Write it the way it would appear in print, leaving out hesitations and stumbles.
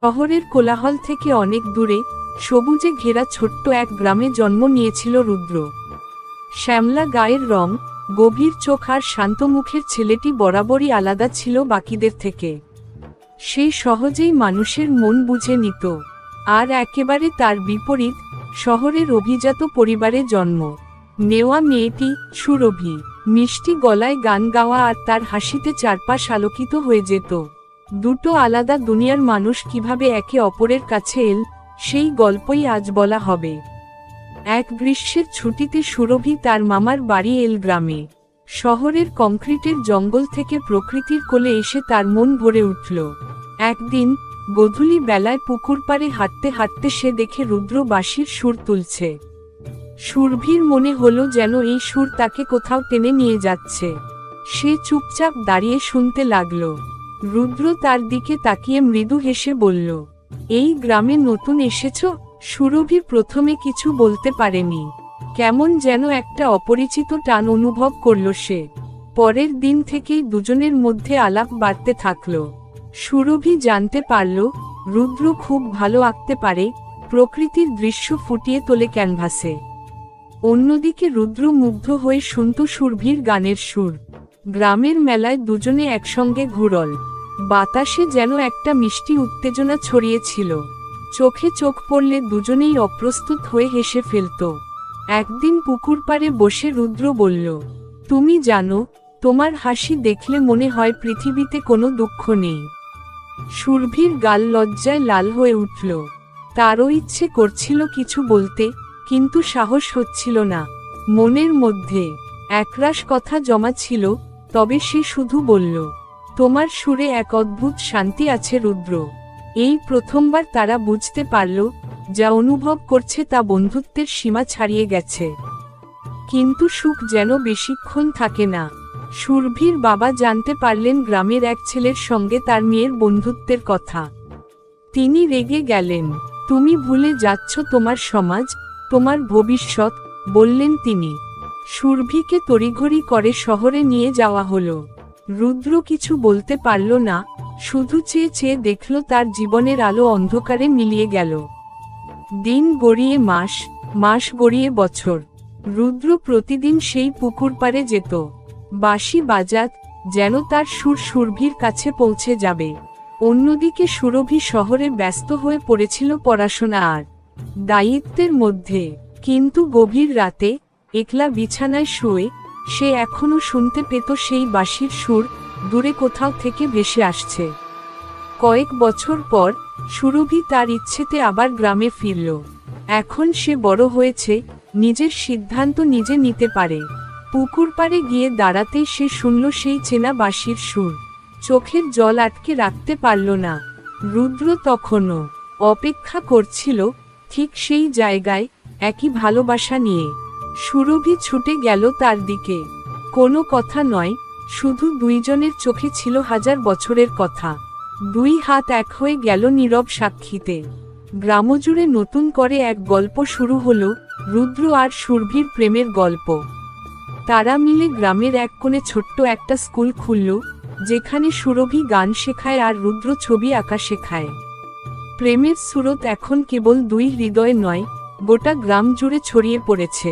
শহরের কোলাহল থেকে অনেক দূরে সবুজে ঘেরা ছোট্ট এক গ্রামে জন্ম নিয়েছিল রুদ্র। শ্যামলা গায়ের রং, গভীর চোখ আর শান্ত মুখের ছেলেটি বরাবরই আলাদা ছিল বাকিদের থেকে। সে সহজেই মানুষের মন বুঝে নিত। আর একেবারে তার বিপরীত, শহরের অভিজাত পরিবারে জন্ম নেওয়া মেয়েটি সুরভি। মিষ্টি গলায় গান গাওয়া আর তার হাসিতে চারপাশ আলোকিত হয়ে যেত। দুটো আলাদা দুনিয়ার মানুষ কিভাবে একে অপরের কাছে এল, সেই গল্পই আজ বলা হবে। এক গ্রীষ্মের ছুটিতে সুরভি তার মামার বাড়ি এল গ্রামে। শহরের কংক্রিটের জঙ্গল থেকে প্রকৃতির কোলে এসে তার মন ভরে উঠল। একদিন গোধূলি বেলায় পুকুর পাড়ে হাঁটতে হাঁটতে সে দেখে রুদ্র বাঁশির সুর তুলছে। সুরভির মনে হলো যেন এই সুর তাকে কোথাও টেনে নিয়ে যাচ্ছে। সে চুপচাপ দাঁড়িয়ে শুনতে লাগলো। রুদ্র তার দিকে তাকিয়ে মৃদু হেসে বলল, এই গ্রামে নতুন এসেছ? সুরভি প্রথমে কিছু বলতে পারেনি। কেমন যেন একটা অপরিচিত টান অনুভব করল সে। পরের দিন থেকেই দুজনের মধ্যে আলাপ বাড়তে থাকল। সুরভি জানতে পারল রুদ্র খুব ভালো আঁকতে পারে, প্রকৃতির দৃশ্য ফুটিয়ে তোলে ক্যানভাসে। অন্যদিকে রুদ্র মুগ্ধ হয়ে শুনত সুরভির গানের সুর। গ্রামের মেলায় দুজনে একসঙ্গে ঘুরল। বাতাসে যেন একটা মিষ্টি উত্তেজনা ছড়িয়েছিল। চোখে চোখ পড়লে দুজনেই অপ্রস্তুত হয়ে হেসে ফেলত। একদিন পুকুর পাড়ে বসে রুদ্র বলল, তুমি জানো, তোমার হাসি দেখলে মনে হয় পৃথিবীতে কোনো দুঃখ নেই। সুরভির গাল লজ্জায় লাল হয়ে উঠল। তারও ইচ্ছে করছিল কিছু বলতে, কিন্তু সাহস হচ্ছিল না। মনের মধ্যে একরাশ কথা জমা ছিল, তবে সে শুধু বলল, তোমার সুরে এক অদ্ভুত শান্তি আছে রুদ্র। এই প্রথমবার তারা বুঝতে পারল, যা অনুভব করছে তা বন্ধুত্বের সীমা ছাড়িয়ে গেছে। কিন্তু সুখ যেন বেশিক্ষণ থাকে না। সুরভির বাবা জানতে পারলেন গ্রামের এক ছেলের সঙ্গে তার মেয়ের বন্ধুত্বের কথা। তিনি রেগে গেলেন। তুমি ভুলে যাচ্ছ তোমার সমাজ, তোমার ভবিষ্যৎ, বললেন তিনি। সুরভিকে তড়িঘড়ি করে শহরে নিয়ে যাওয়া হলো। রুদ্র কিছু বলতে পারল না, শুধু চেয়ে চেয়ে দেখল তার জীবনের আলো অন্ধকারে মিলিয়ে গেল। দিন গড়িয়ে মাস, মাস গড়িয়ে বছর। রুদ্র প্রতিদিন সেই পুকুর পাড়ে যেত। বাঁশি বাজাত, যেন তার সুর সুরভির কাছে পৌঁছে যাবে। অন্যদিকে সুরভি শহরে ব্যস্ত হয়ে পড়েছিল পড়াশোনা আর দায়িত্বের মধ্যে। কিন্তু গভীর রাতে, একলা বিছানায় শুয়ে, সে এখনো শুনতে পেত সেই বাঁশির সুর, দূরে কোথাও থেকে ভেসে আসছে। কয়েক বছর পর সুরভি তার ইচ্ছেতে আবার গ্রামে ফিরল। এখন সে বড় হয়েছে, নিজের সিদ্ধান্ত নিজে নিতে পারে। পুকুর পাড়ে গিয়ে দাঁড়াতেই সে শুনল সেই চেনা বাঁশির সুর। চোখের জল আটকে রাখতে পারল না। রুদ্র তখনও অপেক্ষা করছিল, ঠিক সেই জায়গায়, একই ভালোবাসা নিয়ে। সুরভি ছুটে গেল তার দিকে। কোনো কথা নয়, শুধু দুইজনের চোখে ছিল হাজার বছরের কথা। দুই হাত এক হয়ে গেল নীরব সাক্ষীতে। গ্রামজুড়ে নতুন করে এক গল্প শুরু হলো, রুদ্র আর সুরভির প্রেমের গল্প। তারা মিলে গ্রামের এক কোণে ছোট্ট একটা স্কুল খুলল, যেখানে সুরভি গান শেখায় আর রুদ্র ছবি আঁকা শেখায়। প্রেমের স্রোত এখন কেবল দুই হৃদয়ে নয়, গোটা গ্রাম জুড়ে ছড়িয়ে পড়েছে।